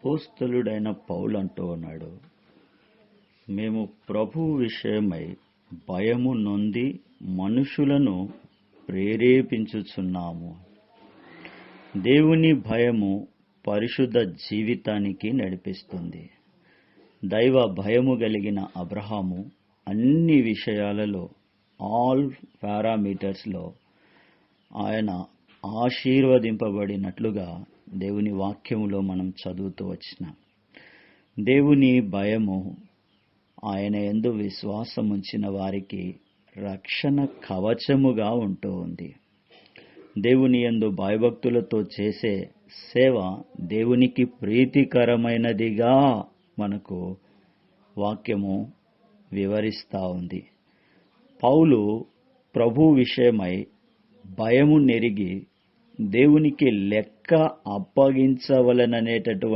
అపోస్తలుడైన పౌలు అంటూ ఉన్నాడు, మేము ప్రభువు విషయమై భయము నొంది మనుషులను ప్రేరేపించుచున్నాము. దేవుని భయము పరిశుద్ధ జీవితానికి నడిపిస్తుంది. దైవ భయము కలిగిన అబ్రహాము అన్ని విషయాలలో, ఆల్ పారామీటర్స్లో ఆయన ఆశీర్వదింపబడినట్లుగా దేవుని వాక్యములో మనం చదువుతూ వచ్చినాం. దేవుని భయము ఆయన యందు విశ్వాసం ఉంచిన వారికి రక్షణ కవచముగా ఉంటూ ఉంది. దేవుని యందు భయభక్తులతో చేసే సేవ దేవునికి ప్రీతికరమైనదిగా మనకు వాక్యము వివరిస్తూ ఉంది. పౌలు ప్రభు విషయమై భయము నెరిగి దేవునికి లెక్క అప్పగించవలననేటటువంటి